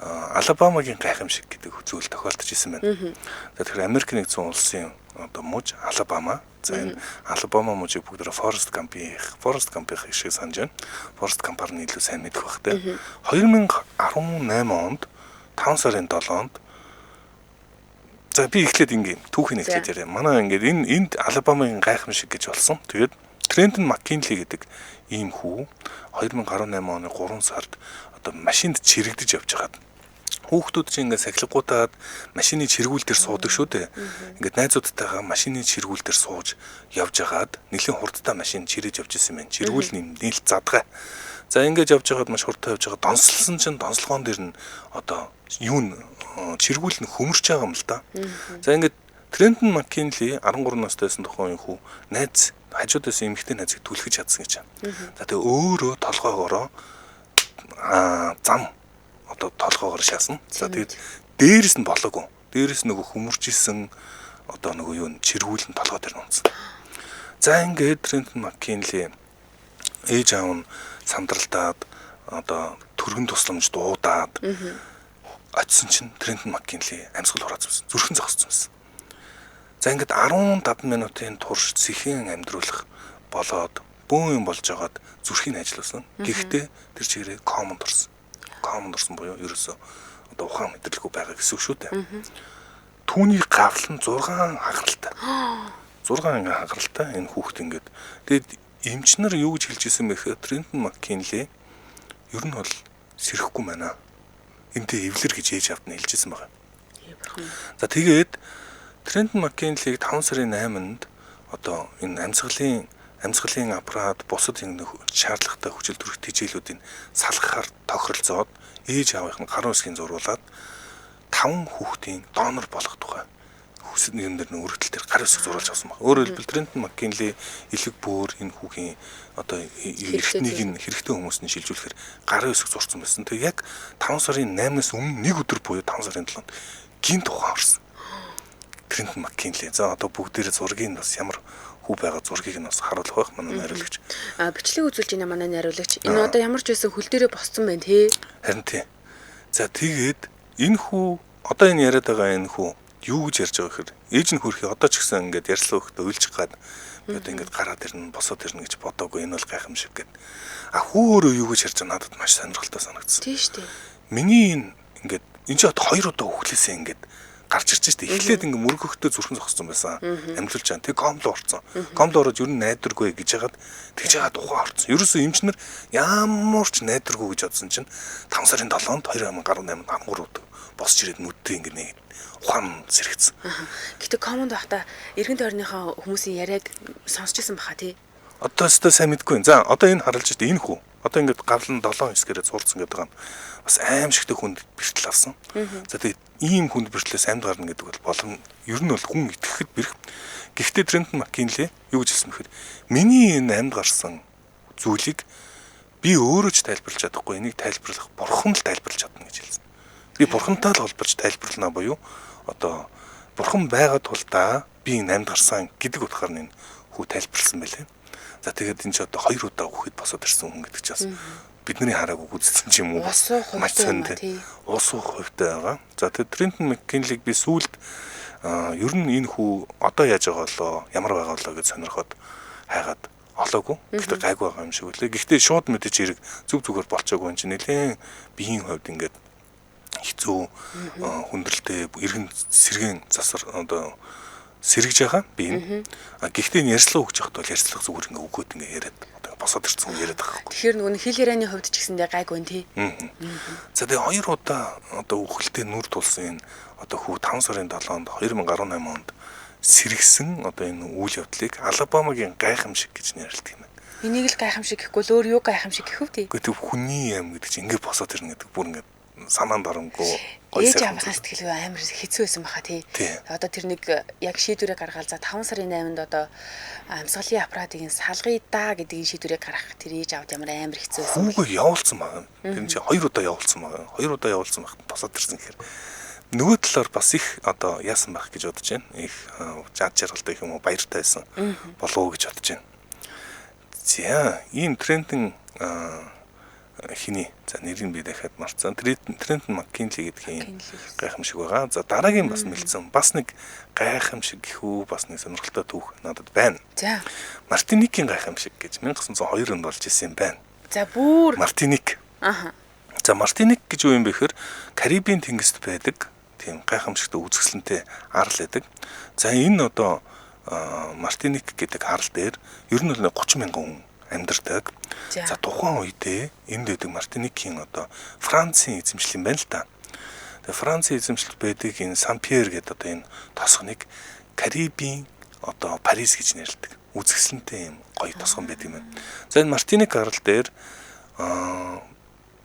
Алабамагийн гайхамшиг гэдэг зүйл тохиолдож исэн байна. Тэгэхээр Америк нэгдсэн улсын одоо мужи Алабама. За энэ Алабама мужийг бүгдээ Forrest Gump-ийн шиг санаж байна. Forrest Gump-аар нь илүү сайн мэдэх бах тэ. 2018 онд 5 сарын 7-нд за би эхлээд ингийн түүхийг эхлээд яриа. Манай ингээд энд Алабамагийн гайхамшиг гэж болсон. Тэгээд Трентон Маккинли гэдэг ийм хүү 2018 оны 3 сард одоо машинд чирэгдэж явж байгаад хүүхдүүд чинь ингээд сахилгуудаад машины чиргүүл дээр суудаг шүү дээ. Ингээд найзуудтайгаа машины чиргүүл дээр сууж явж байгаад нэлийн хурдтай машин чирэж явж исэн юм. Чиргүүл нээлт задгаа. За ингээд явж байгаад маш хурдтай явж байгаа донслсон чинь донслогоон дээр нь одоо чиргүүл нь хөмөрч байгаа юм л да. За ингээд Трентон Маккинли 13 настайсэн тухайн хүү найз хажуудаас эмэгтэй найзыг түлхэж чадсан гэж байна. За тэгээ өөрөө толгоогоороо зам одоо толгоогоор шаасан. За тэгээд дээрээс нь болоогүй. Дээрээс нөгөө хөмөрч исэн одоо нөгөө чиргүүл нь толгой дээр унтсан. За ингээд Трентон Маккинли ээж аав нь сандралтаад одоо төргөн тусламж дуудаад очисон чинь Трентон Маккинли амьсгал хурааж байсан. Зүрхэн зогссон байсан. За ингээд 15 минутын турш сэхэн амьдруулах болоод бөөн юм болж байгаад зүрхийг ажилласан. Гэхдээ тэр чигээрээ комонд орсон. Комонд орсон буюу ерөөсөө одоо ухаан мэдрэлгүй байгаа гэсэн үг шүү дээ. Түүний гавл нь 6 хагаралтай. 6 анги хагаралтай энэ хүүхэд ингээд. Тэгээд эмч нар юу гэж хэлж ирсэн бэ гэхээр Трентон Маккинли ер нь бол сэрэхгүй байна. Энтэй эвлэр гэж ээж авд нь хэлж ирсэн байгаа. За тэгээд Трентон Маккинлиг 5 сарын 8-нд одоо энэ амьсгалын аппарат бусад шаардлагатай хүчил төрөх тэжээлүүдийн салгахаар тохиролцоод ээж аавынх нь гарын үсгийн зургуулад 5 хүүхдийн донор болох тухай хүсэл нэмээр нь өргөдөл төр гарын үсэг зурулж авсан баг. Өөрөөр хэлбэл Трентон Маккинли элэг бөөр энэ хүүгийн одоо эртнийг нь хэрэгтэй хүмүүст нь шилжүүлэхээр гарын үсэг зурсан байсан. Тэгээ яг 5 сарын 8-наас өмнө нэг өдөр буюу 5 сарын 7-нд гинт ухаан орсон. Трентон Маккинли. За одоо бүгдээрээ зургийг бас ямар хүү байгаа зургийг нь бас харуулах байх манай найруулагч. Бичлэг үзүүлж байна манай найруулагч. Энэ одоо ямар ч байсан хөл дээрээ босцсон байна тий. Харин тий. За тэгээд энэ хүү одоо энэ яриад байгаа энэ хүү юу гэж ярьж байгаа гэхээр ээж нь хөрхий одоо ч гэсэн ингээд ярьслаа өгдөө уйлчих гад одоо ингээд гараад ирнэ босоод ирнэ гэж бодоогүй энэ бол гайхамшиг гэд. Хүү өөрөө юу гэж ярьж байгаа надад маш сонирхолтой санагдсан. Тий шүү дээ. Миний энэ ингээд энэ ч одоо 2 удаа өглөөсөө ингээд гарч ирж штэ. Эхлээд ингээ мөргөхтэй зүрхэн зогссон байсан. Амьдлж чана. Тэг комло орцсон. Комло ороод ер нь найдваргүй гэж яагаад тэгж яагаад ухаан орцсон. Ерөөсөө эмчнэр ямар ч найдваргүй гэж бодсон чинь 5 сарын 7-нд 2018 ангуурууд босч ирээд нүдтэй ингээ нэг ухаан сэрэгцсэн. Гэтэ комонд байхдаа эргэн тойрныхоо хүмүүсийн яриаг сонсч ирсэн баха тий. Одоо өстой сайн мэдгүй. За одоо энэ харалж штэ энэ хүү. Одоо ингээд гавлан 7 хэсгээрээ цуулцсан гэдэг байгаа нь бас аимшигтэй хүнд бэртэл авсан. За тэгээд ийм хүнд бэртлээс амьд гарна гэдэг бол болон ер нь бол хүн итгэхэд бэрх. Гэхдээ Трентон Маккинли юу гэж хэлсэн бэхээр миний энэ амьд гарсан зүйлийг би өөрөө ч тайлбарлаж чадахгүй, энийг тайлбарлах бурхан л тайлбарлаж чадна гэж хэлсэн. Би бурхантай л холбож тайлбарлана буюу одоо бурхан байгаа тулдаа би энэ амьд гарсан гэдэг утгаар нь энэ хүү тайлбарлсан байлээ. За тэгээд энэ ч одоо 2 удаа хүүхэд босоод ирсэн хүн гэдэг чинь бас бидний хараагүй үзсэн ч юм уу маш сонд уус уух хувьтай байгаа. За тэгээд Трентон Маккинлиг би сүүлд ер нь энэ хүү одоо яаж байгаа болоо ямар байгаа болоо гэж сонирхоод хайгаад олоогүй. Гэхдээ гайгүй байгаа юм шиг үлээ. Гэхдээ шууд мэдээж хэрэг зүг зүгээр болчоогүй юм чи нэлээд биеийн хувьд ингээд хэцүү хүндрэлтэй эргэн сэргэн засар одоо сэргэж байгаа би энэ. Гэхдээ энэ ярьслага өгч явахд бол ярьслага зүгээр ингээ өгөөд ингээ яриад одоо босоод ирсэн хүн яриад байгаа. Тэгэхээр нөгөө хил ярианы хувьд ч гэсэндээ гайгүй тий. За тэгээ 2 удаа одоо үхэлтэд нүр тулсан энэ одоо хүү 5 сарын 7-нд 2018 онд сэргсэн одоо энэ үйл явдлыг Алабамагийн гайхамшиг гэж нэрлэдэг юм байна. Энийг л гайхамшиг гэхгүй л өөр юу гайхамшиг гэх вэ тий? Гэхдээ хүний юм гэдэг чинь ингээд босоод ирнэ гэдэг бүр ингээд санаанд оронгүй ээж аваасаа сэтгэлгүй амар хэцүү байсан баха тий. Одоо тэр нэг яг шийдвэрээ гаргаал за 5 сарын 8-нд одоо амьсгалын аппаратыг салгая да гэдгийг шийдвэрээ гаргах тэр ээж авд ямар амар хэцүү байсан. Хүүгээ явуулсан байгаа. Тэр чинь 2 удаа явуулсан байгаа. 2 удаа явуулсан байхад босоод ирсэн гэхээр нөгөө талаар бас их одоо яасан байх гэж бодож байна. Их жад жаргалтай юм уу баяртай байсан болов уу гэж бодож байна. За ийм трендэн хиний за нэрийг би дахиад марцсан. Тренд Маккинли гэдэг юм гайхамшиг байгаа. За дараагийн бас мэлцэн бас нэг гайхамшиг гэхүү бас нэг сонирхолтой түүх надад байна. За Мартиникийн гайхамшиг гэж 1902 онд болж исэн юм байна. За бүр Мартиник. За Мартиник гэж юу юм бэ гэхээр Карибын тэнгист байдаг тийм гайхамшигтай үзэсгэлэнтэй арал байдаг. За энэ одоо Мартиник гэдэг арал дээр ер нь 30,000 хүн амьдардаг. За тухайн үедээ энд байдаг Мартиникийн одоо Францын эзэмшил юм байна л да. Тэгээ Францын эзэмшилд байдаг энэ Сан-Пьер гэдэг одоо энэ тосгоныг Карибын одоо Парис гэж нэрлэдэг. Үзэсгэлэнтэй юм гоё тосгон байдаг юм байна. За энэ Мартиник арал дээр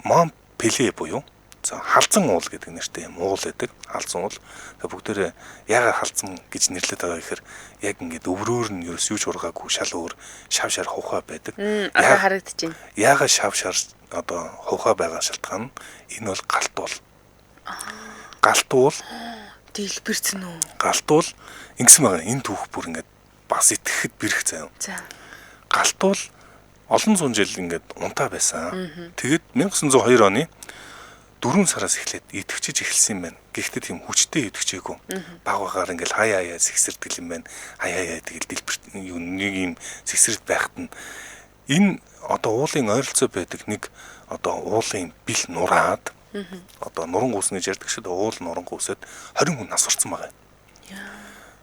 Монпеле буюу за халзан уул гэдэг нэртэй юм уул байдаг. Халзан уул. Тэгээ бүгдээрээ яагаад халзан гэж нэрлэдэг байгаа гэхээр яг ингээд өврөөр нь ерөөс юу ч ургаагүй шал өөр шав шар хувхай байдаг. Одоо харагдаж байна. Яагаад шав шар одоо хувхай байгаа шалтгаан нь энэ бол галтуул. Галтуул дэлбэрсэн үү? Галтуул ингэсэн байгаа. Энэ түүх бүр ингээд бас итгэхэд бэрх заяа. За. Галтуул олон зуун жил ингээд унтаа байсан. Тэгэд 1902 оны 4 сараас эхлээд идэвчиж эхэлсэн юм байна. Гэхдээ тийм хүчтэй идэвчээгүй. Баг багаар ингээл хаяа сэгсэрдэг юм байна. Хаяа тэгэл дэлбэрт нэг юм сэгсэрд байхад нь энэ одоо уулын ойролцоо байдаг нэг одоо уулын бил нураад одоо нуран гүйс гэж ярьдаг шүү дээ. Уул нуран гүйсэд 20 хүн нас орсон байгаа.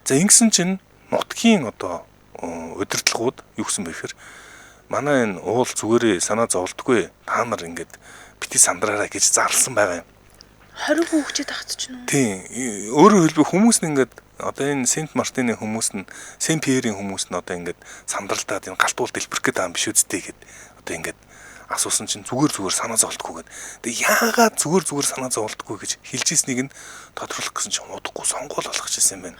За ингэсэн чинь нутгийн одоо удирдлагууд юу гэсэн бэ гэхээр манай энэ уул зүгээрээ санаа зовлтгүй. Та нар ингээд бити сандраараа гэж зарласан байгаа юм. 20 хүн хүчтэй тагцч нь. Тийм. Өөрөөр хэлбэл хүмүүс нь ингээд одоо энэ Сент Мартины хүмүүс нь Сен Пьерийн хүмүүс нь одоо ингээд сандралтаад энэ галтуул дэлбэрэх гэдэг юм биш үсттэй гэд одоо ингээд асуусан чинь зүгээр санаа зовлтгүйгээд. Тэгээ яагаад зүгээр санаа зовлтгүй гэж хэлж ийснийг нь тодруулах гэсэн чинь удахгүй сонгуул болгож ирсэн юм байна.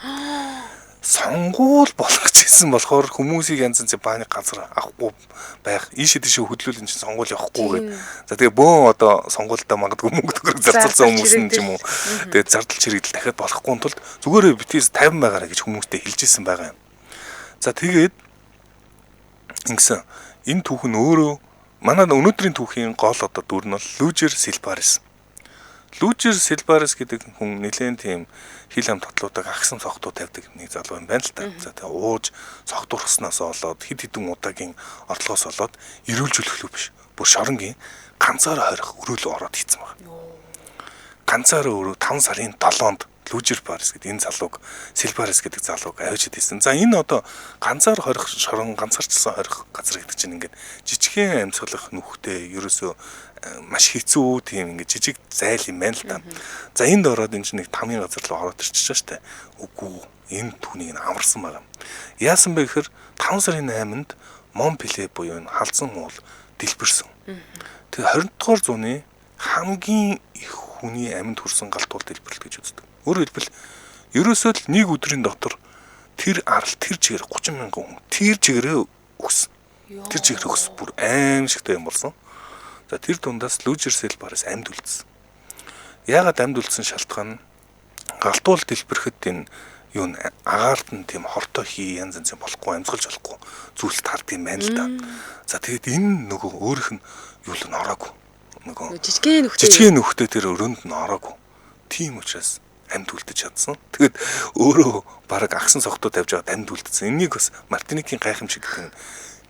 Сонгуул болгож ирсэн болохоор хүмүүсийг янз янзын бааны газар авахгүй байх. Ийшээ тийшээ хөдлүүлэн чинь сонгуул явахгүйгээд. За тэгээ бөөн одоо сонгуультай магадгүй мөнгө төгрөг зарцуулсан хүмүүс нь ч юм уу. Тэгээ зардал чирэгдэл дахиад болохгүй тулд зүгээрээ битээс 50 байгаараа гэж хүмүүстэй хэлж ирсэн байгаа юм. За тэгээд ингэсэн энэ түүх нь өөрөө манай өнөөдрийн түүхийн гол одоо дүр нь бол Лужер Сильбарис. Лужер Сильбарис гэдэг хүн нэлээд тийм хил хам татлуудаг агсан цогтуу тавьдаг нэг залуу юм байна л та. За тэгээ ууж цогтуурхснаас болоод хэд хэдэн удаагийн орлогоос болоод эрүүлжүүлэх биш. Бүр шоронгийн ганцаараа хорих өрөөлөө ороод хийцэн байна. Ганцаараа өрөө 5 сарын 7-нд Лужер Барис гэдэг энэ залууг Сильбарис гэдэг залууг авчид хийсэн. За энэ одоо ганцаар хорих шорон ганцаарчсан хорих газар гэдэг чинь ингээд жижигхэн амьсгалах нүхтэй ерөөсөө маш хэцүү тийм ингээд жижиг зайл юм байна л та. За энд ороод энэ чинь нэг тамийн газар руу ороод ирчихэж штэ. Үгүй энэ түүнийг нь амарсан байгаа. Яасан бэ гэхээр 5 сарын 8-нд Монпеле буюу энэ халзан уул дэлбэрсэн. Тэгээ 20 дугаар зууны хамгийн их хүний амьд хүрсэн галтуул дэлбэрлэл гэж үздэг. Өөрөөр хэлбэл ерөөсөө л нэг өдрийн дотор тэр арал тэр чигээр 30,000 хүн тэр чигээрээ өгсөн. Тэр чигээр өгс бүр аимшигтай юм болсон. За тэр дундаас Лужер Сильбарис амьд үлдсэн. Яагаад амьд үлдсэн шалтгаан нь галтуул дэлбэрэхэд энэ юу н агаарт нь тийм хортой хий янз янз болохгүй амьсгалж болохгүй зүйлс тард юм байна л да. За тэгээд энэ нөгөө өөрийнх нь юу л н ороогүй. Нөгөө жижигхэн нөхдөд тэр өрөөнд нь ороогүй. Тийм учраас амьд үлдэж чадсан. Тэгэд өөрөө бараг агсан цогтоо тавьж байгаа амьд үлдсэн. Энийг бас Мартиникийн гайхамшиг гэх нь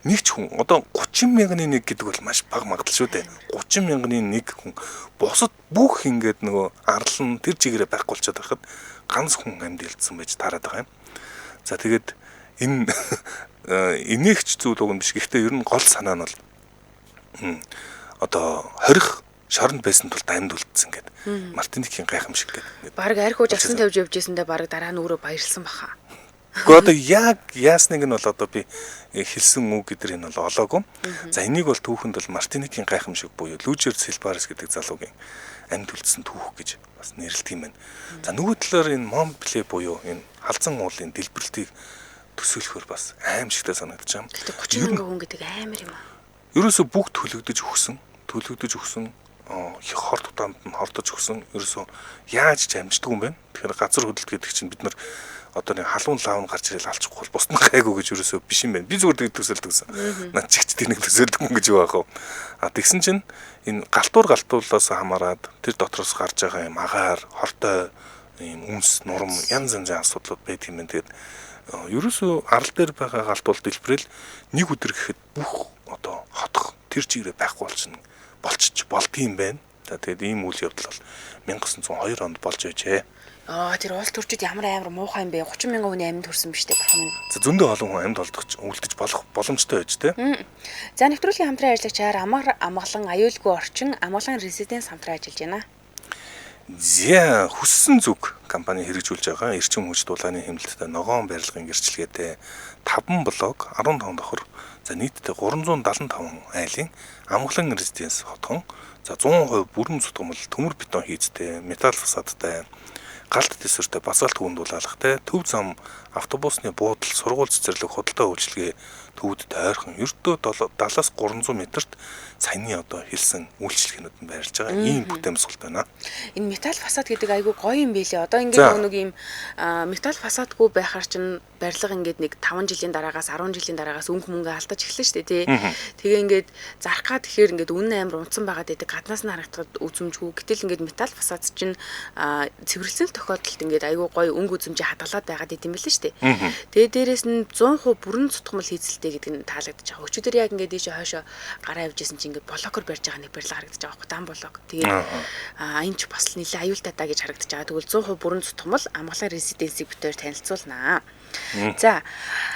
нэг ч хүн одоо 30,000-ны нэг гэдэг бол маш бага магадлал шүү дээ. 30,000-ны нэг хүн босод бүх ингээд нөгөө арал нь тэр чигээрээ байхгүй болчиход байхад ганц хүн амьд үлдсэн байж тараад байгаа юм. За тэгээд энэ инээгч зүйл уг юм биш. Гэхдээ ер нь гол санаа нь бол одоо хорих шоронд байсан тул амьд үлдсэн гэдэг. Мартиникийн гайхамшиг гэдэг. Бараг арх ууж асан тавьж явж байсандаа бараг дараа нь өөрөө баярлсан баха. Гэхдээ одоо яг яасныг нь бол одоо би хэлсэн үг гэдэр энэ бол олоогүй. За энийг бол түүхэнд бол Мартиникийн гайхамшиг буюу Лужер Силбарес гэдэг залуугийн амьд үлдсэн түүх гэж бас нэрлэдэг юм байна. За нөгөө талаар энэ Монпле буюу энэ халзан уулын дэлбэрэлтийг төсөөлөхөр бас аимшигтай санагдаж байна. Гэхдээ 30 мянган хүн гэдэг амар юм аа. Ерөөсө бүгд төлөгдөж өгсөн хор тутаанд нь хордож өгсөн. Ерөөсө яаж ч амждаг юм бэ? Тэгэхээр газар хөдлөлт гэдэг чинь бид нар одоо нэг халуун лав гарч ирэл алчихгүй бол бусд нь гайгүй гэж ерөөсө биш юм байна. Би зүгээр тийг төсөөлдөгсөн. Над чигч тийг төсөөлдөг юм гэж юу аах вэ? Тэгсэн чинь энэ галтуулаас хамаарад тэр дотроос гарч байгаа юм агаар, хортой ийм үнс, нурам янз янзын асуудлууд байдаг юм байна. Тэгээд ерөөсө арал дээр байгаа галтуул дэлбэрэл нэг өдөр гэхэд бүх одоо хотох тэр чигээрээ байхгүй болдгийм байна. За тэгээд ийм үйл явдал бол 1902 онд болж байжээ. Тэр улс төрчид ямар амар муухай юм бэ? 30 мянган хүний амьд хүрсэн биз дээ бурхан минь. За зөндөө олон хүн амьд үлдэж болох боломжтой байж тээ. За нэвтрүүлгийн хамтран ажиллагчаар амгалан аюулгүй орчин амгалан резиденс хамтран ажиллаж байна. За хүссэн зүг компани хэрэгжүүлж байгаа эрчим хүч дулааны хэмнэлттэй ногоон барилгын гэрчлэгээтэй 5 блок 15 давхар за нийтдээ 375 айлын амгалан резиденс хотгон за 100% бүрэн сутгамал төмөр бетон хийцтэй металл фасадтай галт төсөртэй базальт хүндүүлэлхтэй төв зам автобусны буудал сургууль цэцэрлэг худалдаа үйлчилгээ төвд тойрхон ердөө 70-аас 300 метрт саяны одоо хэлсэн үйлчилгээнүүд нь байрлаж байгаа ийм бүтээмсэлт байна. Энэ металл фасад гэдэг айгүй гоё юм байлээ. Одоо ингээд нэг ийм металл фасадгүй байхаар чинь барилга ингээд нэг 5 жилийн дараагаас 10 жилийн дараагаас өнгө мөнгө алдаж эхэлнэ шүү дээ тий. Тэгээ ингээд зарах гад тэгэхээр ингээд үнэн амар унтсан байгаад байдаг. Гаднаас нь харагдахад үзмжгүй. Гэтэл ингээд металл фасад чинь цэвэрлсэн тохиолдолд ингээд айгүй гоё өнгө үзмжээ хадгалаад байгаад идэм билээ шүү дээ. Тэгээ дээрэс нь 100% бүрэн сутгамал хийцэлтэй гэдэг нь таалагдаж байгаа. Өчигдөр яг ингээд ийшээ хойшоо гараа явжсэн чинь ингээд блокор барьж байгаа нэг барилга харагдаж байгаа байхгүй дан блок. Тэгээ энэ ч бас нэлээ аюултай та гэж харагдаж байгаа. Тэгвэл 100% бүрэн сутгамал амгалан резиденсийг битээр танилцуулнаа. За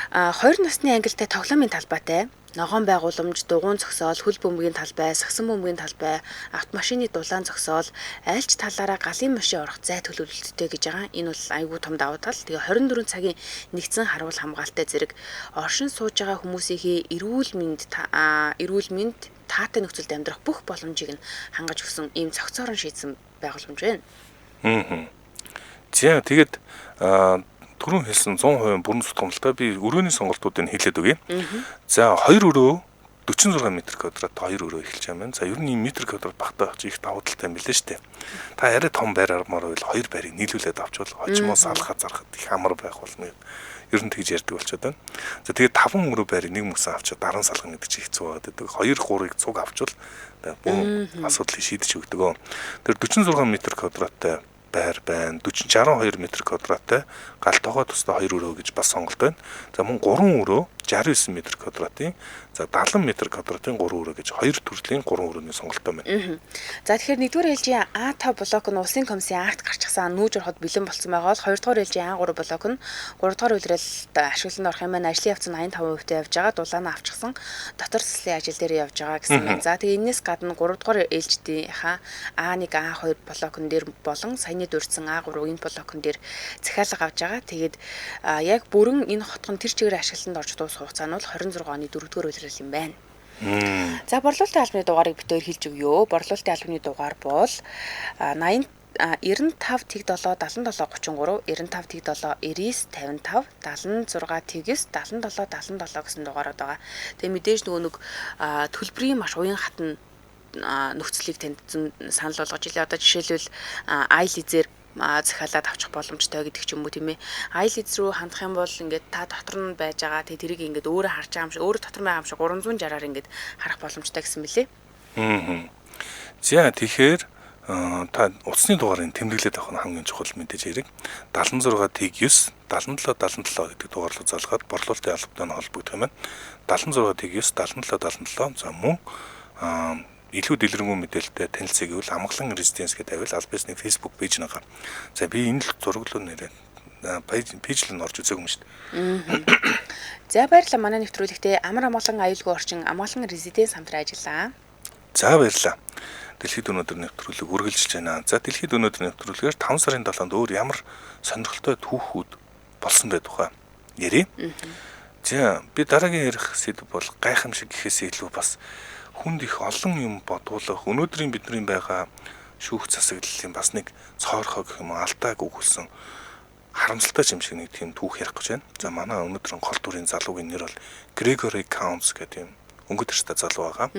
2 насны ангилтай тоглоомын талбайтай ногоон байгууламж, дугуйн зогсоол, хөл бөмбөгийн талбай, сагсан бөмбөгийн талбай, автомашины дулаан зогсоол, айлч талаараа галын машин орох зай төлөвлөлттэй гэж байгаа. Энэ бол айгүй том давуу тал. Тэгээ 24 цагийн нэгдсэн харуул хамгаалалтай зэрэг оршин сууж байгаа хүмүүсийн эрүүл мэнд таатай нөхцөлд амьдрах бүх боломжийг нь хангаж өгсөн ийм цогцоорон шийдсэн байгууламж байна. За тэгээд түрүүн хэлсэн 100% бүрэн сутгамалтай би өрөөний сонголтуудыг хэлээд өгье. За 2 өрөө 46 м квадрат 2 өрөө эхэлж байгаа юм. За ер нь метр квадрат багтаа их давуу талтай юм билээ шүү дээ. Та арай том байр армаар байл 2 байрыг нийлүүлээд авчвал хожмоос алхаад зарахад их амар байх болно. Ер нь тэгж ярьдаг болчиход байна. За тэгээд 5 өрөө байрыг нэг мөсөн авчаад даран салгана гэдэг чинь хэцүү байгаад байдаг. 2-3-ыг цуг авчвал бүх асуудлыг шийдэж өгдөг. Тэр 46 м квадраттай байр байна. 62 м квадраттай гал тогоо тусдаа 2 өрөө гэж бас сонголт байна. За мөн 3 өрөө 69 м квадратын за 70 м квадратын 3 өрөө гэж 2 төрлийн 3 өрөөний сонголттой байна. За тэгэхээр 1-р ээлжийн А5 блок нь улсын комиссийн акт гарчихсан нүүж ороход бэлэн болсон байгаа бол 2-р ээлжийн А3 блок нь 3-р үйлрэлд ашиглалтанд орох юм байна. Ажлын явц нь 85% явж байгаа. Дулаанаа авчихсан. Дотор заслын ажил дээр явж байгаа гэсэн байна. За тэгээ энэс гадна 3-р ээлждийнхаа А1, А2 блокн дээр болон саяны дурдсан А3-ийн блокн дээр захиалга авж байгаа. Тэгээд яг бүрэн энэ хотгон тэр чигээр ашиглалтанд орж дуусах хугацаа нь бол 26 оны 4-р үйлрэл юм байна. За борлуулалтын албаны дугаарыг битээр хэлж өгье. Борлуулалтын албаны дугаар бол 95 тэг 7 77 33 95 тэг 7 99 55 76 тэг 9 77 77 гэсэн дугаарууд байгаа. Тэгээ мэдээж нөгөө төлбөрийн маш уян хатан нөхцөлийг танд санал болгож илээ. Одоо жишээлбэл айлизээр захиалаад авчих боломжтой гэдэг ч юм уу тийм ээ. Айлиз рүү хандах юм бол ингээд та дотор нь байж байгаа тэрийг ингээд өөрөө харж байгаа юм шиг өөрөө дотор байгаа юм шиг 360-аар ингээд харах боломжтой гэсэн мөлий. За тэгэхээр та утасны дугаарыг тэмдэглээд авах нь хамгийн чухал мэдээж хэрэг. 76 тэг 9 77 77 гэдэг дугаарлуу залгаад борлуулалтын албатай нь холбогдох юм байна. 76 тэг 9 77 77 за мөн илүү дэлгэрэнгүй мэдээлэлтэй танилцъя гэвэл амгалан резиденс гэдэг авил аль бисний Facebook пэйж нэгэ. За би энэ л зураглуу нэрээ пэйж рүү орж үзээгүй юм шүү дээ. За баярлалаа манай нэвтрүүлэгтээ амар амгалан аюулгүй орчин амгалан резиденс хамтран ажиллаа. За баярлалаа. Дэлхийд өнөөдөр нэвтрүүлэг үргэлжилж байна. За дэлхийд өнөөдөр нэвтрүүлгээр 5 сарын 7-нд өөр ямар сонирхолтой түүхүүд болсон бай тухай ярив. За би дараагийн ярих сэдв бол гайхамшиг гэхээсээ илүү бас хүнд их олон юм бодуулах өнөөдрийн бидний байгаа шүүх засаглалын бас нэг цоорхоо гэх юм алдааг өгүүлсэн харамсалтай юм шиг нэг тийм түүх ярих гэж байна. За манай өнөөдрийн гол дүрийн залуугийн нэр бол Gregory Counts гэдэг юм өнгөт төрстэй залуу байгаа.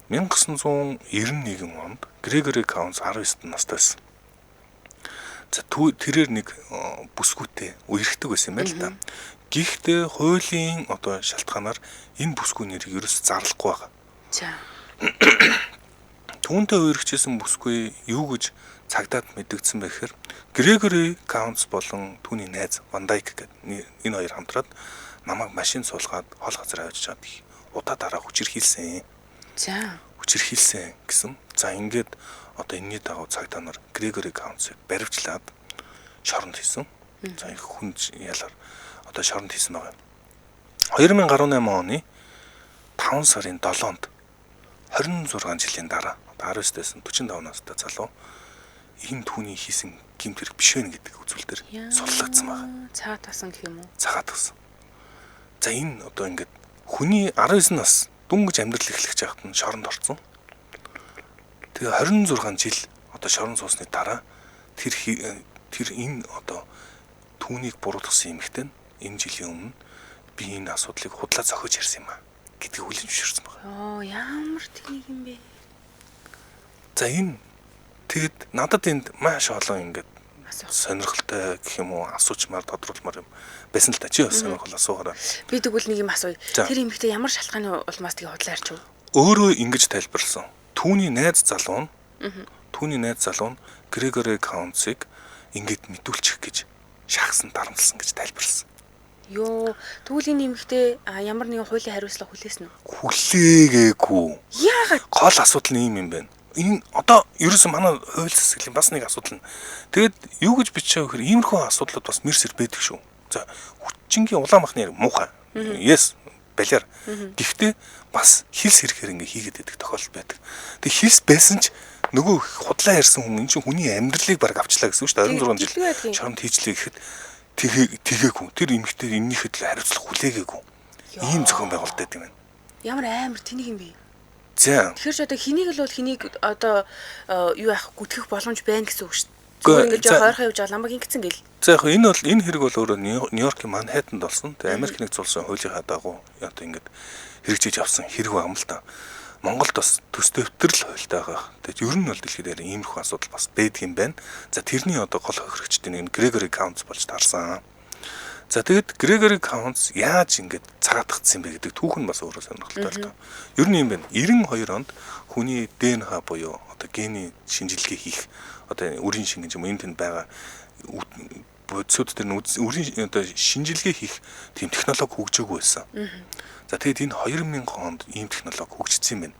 1991 онд Gregory Counts 19 настай байсан. За тэрээр нэг бүсгүйтэй үерхдэг байсан юм байна л да. Гэхдээ хуулийн одоо шалтгаанаар энэ бүсгүй нэрийг ерөөс зарлахгүй байгаа. За. Түүнтэй үерхжсэн бүсгүй юу гэж цагдаад мэдэгдсэн бэ гэхээр Gregory Counts болон түүний найз Van Dyke гэдэг энэ хоёр хамтраад намайг машин суулгаад хол газар авчиж чад удаа дараа хүчирхийлсэн. За. Хүчирхийлсэн гэсэн. За ингээд одоо энэний дагуу цагдаа нар Gregory Counts-ыг баривчлаад шоронд хийсэн. За их хүн ялаар одоо шоронд хийсэн байгаа. 2018 оны 5 сарын 7-нд 26 жилийн дараа 19-ээс 45 настай залуу энэ түүний хийсэн гэмт хэрэг биш вэ гэдэг үзүүлэлтээр суллагдсан байна. Цагаат тасан гэх юм уу? Цагаат тасан. За энэ одоо ингээд хүний 19 нас дүнгэж амьдрал эхлэх жахад нь шоронд орсон. Тэгээ 26 жил одоо шоронд суусны дараа тэр энэ одоо түүнийг буруутгасан эмэгтэй нь энэ жилийн өмнө би энэ асуудлыг худлаа зохиож ярьсан юм а гэдгийг хүлээн зөвшөөрсөн байна. Ямар тийг юм бэ? За энэ тэгэд надад энд маш олон ингээд сонирхолтой гэх юм уу асуучмаар тодруулмаар юм байсан л та чи бас сонирхол асуугаараа. Би тэгвэл нэг юм асууя. Тэр эмэгтэй ямар шалтгааны улмаас тийг худлаа ярьч вэ? Өөрөө ингэж тайлбарлсан. Түүний найз залуу нь Gregory Counts-ыг ингээд мэдүүлчих гэж шахсан дарамтлсан гэж тайлбарлсан. Йоо, тэгвэл энэ эмэгтэй ямар нэгэн хуулийн хариуцлага хүлээсэн үү? Хүлээгээгүй. Яагаад? Гол асуудал нь юм байна. Энэ одоо ерөөсөн манай хууль засаглалын бас нэг асуудал нь. Тэгэд юу гэж бичээ гэхээр иймэрхүү асуудлууд бас мэрсэр байдаг шүү. За хүчингийн улаан махны муухай. Yes, балиар. Гэхдээ бас хилс хэрэгээр ингээ хийгээд байдаг тохиолдол байдаг. Тэг хилс байсан ч нөгөө худлаа ярьсан хүн энэ чинь хүний амьдралыг баг авчлаа гэсэн үг шүү дээ. 26 жил шоронд хийжлээ гэхэд тэгээгүй. Тэр эмэгтэй энэнийхэд л хариуцлага хүлээгээгүй. Ийм зохион байгуулалт байдаг юм байна. Ямар амар тэнийг юм бэ? За. Тэгэхээр ч одоо хэнийг л бол хэнийг одоо юу яах гүтгэх боломж байна гэсэн үг шүү дээ. Зүгээр ингэж хойрхоо явж байгаа ламбаг ингэсэн гэл. За яг энэ хэрэг бол өөрөө Нью-Йоркийн Манхэттанд болсон. Тэгээ Америк нэгдсэн улсын хуулийнхаа дагуу одоо ингэж хэрэгжиж авсан хэрэг байгаа юм л та. Монголд бас төс дэвтэрл хуультай байгаа. Тэгээд ер нь бол дэлхийд дээр иймэрхүү асуудал бас байдаг юм байна. За тэрний одоо гол хохирогчдын нэг Gregory Counts болж таарсан. За тэгэд Gregory Counts яаж ингэж цагаатгдсан бэ гэдэг түүх нь бас өөрөө сонирхолтой л тоо. Ер нь юм байна. 92 онд хүний ДНХ буюу одоо гений шинжилгээ хийх одоо үрийн шингэж юм энэ тэнд байгаа бодисууд дээр үрийн одоо шинжилгээ хийх тийм технологи хөгжөөгүй байсан. За тэгэд энэ 2000 онд ийм технологи хөгжсөн юм байна.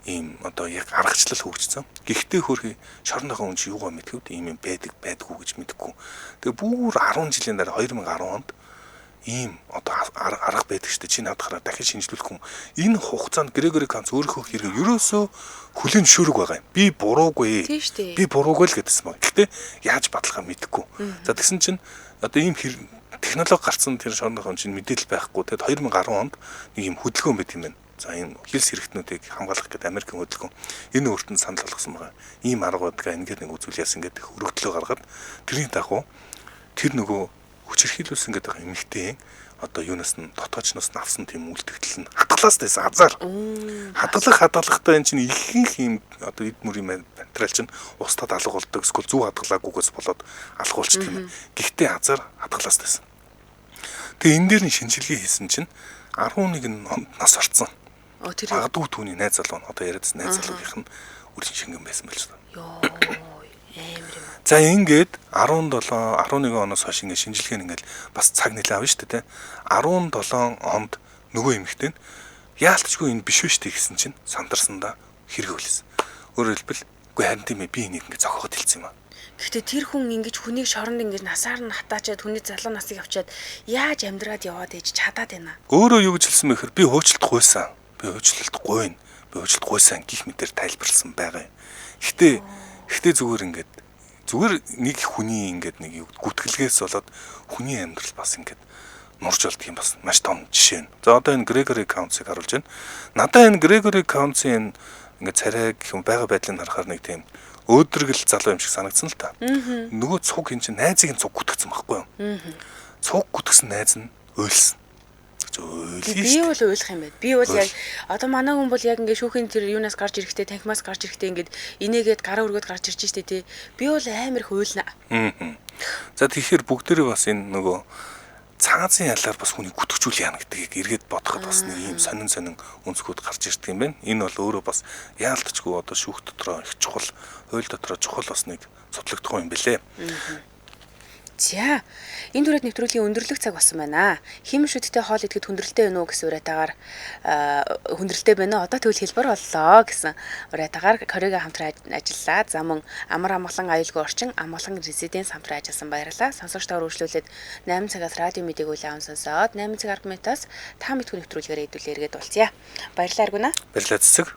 Ийм одоо яг аргачлал хөгжсөн. Гэхдээ хөрхи шорондохоо хүн чи юугаа мэдгэв ийм юм байдаггүй гэж мэдэхгүй. Тэгээ бүр 10 жилийн дараа 2010 онд ийм одоо арга байдаг шүү дээ. Чи надхаараа дахиж шинжлүүлэх хүн. Энэ хугацаанд Gregory Counts өөрийнхөө хэрэг ерөөсөө хүлэн зөвшөөрөг байгаа юм. Би буруугүй. Би буруугүй л гэдсэн баг. Гэхдээ яаж баталгаа мэдэхгүй. За тэгсэн чинь одоо ийм технологи гарцсан тэр шорондохоо чинь мэдээлэл байхгүй. Тэгэд 2010 онд нэг юм хөдөлгөөн байт юм байна. За энэ хилс хэрэгтнүүдийг хамгаалах гэдэг Америкийн хөдөлгөөн энэ өөртөө санал болгосон байгаа. Ийм арга байдгаа ингээд нэг үзүүл яасан гэдэг өргөдлөө гаргаад тэрний дагуу тэр нөгөө хүчирхийлүүлсэн гэдэг эмэгтэй одоо юунаас нь дотоочноос нь авсан тийм үлдэгдэл нь хадгалаас байсан азар. Хадгалахтай энэ чинь ихэнх юм одоо эд мөрийн материал чинь устдад алга болдог. Эсвэл зүг хадгалаагүйгээс болоод алга болчихдог юм. Гэхдээ азар хадгалаас байсан. Тэгээ энэ дээр нь шинжилгээ хийсэн чинь 11 нас орцсон. Магадгүй түүний найз залуу нь одоо яриадсан найз залуугийнх нь үрийн шингэн байсан байж таа. Йоо, амар юм. За ингээд 17 11 оноос хойш ингээд шинжилгээ нь ингээд бас цаг нэлээ авна шүү дээ. 17 онд нөгөө эмэгтэй нь яалтчгүй энэ биш үү шүү дээ гэсэн чинь сандарсандаа хэрэг үлээсэн. Өөрөөр хэлбэл Үгүй харин тийм ээ би энийг ингээд зохиоход хэлсэн юм аа. Гэхдээ тэр хүн ингэж хүнийг шоронд ингэж насаар нь хатаачаад хүний залуу насыг авчиад яаж амьдраад яваад ээж чадаад байна. Өөрөө юу гэж хэлсэн мэхээр би хөөцөлдөх гуйсан. Би хөөцөлдөх гуйна. Би хөөцөлдөх гуйсан гих мэтэр тайлбарлсан байгаа юм. Гэхдээ зүгээр нэг хүний ингээд нэг гүтгэлгээс болоод хүний амьдрал бас ингээд нурж болдго юм бас маш том жишээ нь. За одоо энэ Gregory Counts-ыг харуулж байна. Надаа энэ Gregory Counts-ийн ингээд царай гэх юм байгаа байдлыг харахаар нэг тийм өөдрөгл залуу юм шиг санагдсан л та. Нөгөө цуг энэ чинь найзыг нь цуг гүтгэсэн байхгүй юу? Цуг гүтгэсэн найз нь уйлсан. Би бол уйлах юм байна. Би бол яг одоо манай хүн бол яг ингээд шүүхийн тэр юунаас гарч ирэхдээ танхимаас гарч ирэхдээ ингээд инээгээд гараа өргөд гарч ирж штэ тий. Би бол амар их уйлна. За тэгэхээр бүгдээрээ бас энэ нөгөө цаазын ялаар бас хүнийг гүтгэжүүл яана гэдгийг эргээд бодоход бас нэг юм сонин өнцгүүд гарч ирдэг юм байна. Энэ бол өөрөө бас яалтчгүй одоо шүүх дотроо их чухал, хууль дотроо чухал бас нэг судлагдах юм бэлээ. За энэ түрээд нэвтрүүлгийн өндөрлөх цаг болсон байна. Химэн шүттэй хоол идэхэд хүндрэлтэй байна уу гэсэн уриатаагаар хүндрэлтэй байна. Одоо тэгвэл хэлбэр боллоо гэсэн уриатаагаар Корега хамтран ажиллаа. За мөн амар амгалан аюулгүй орчин амгалан резиденс хамтран ажилласан баярлалаа. Сонсогч та өргөжлүүлээд 8 цагаас радио мэдээг үлээн сонсоод 8 цаг 10 минутаас та мэдхүү нэвтрүүлгээр хэдүүлээ эргээд болцъя. Баярлалаа Аргуна. Баярлалаа Цэцэг.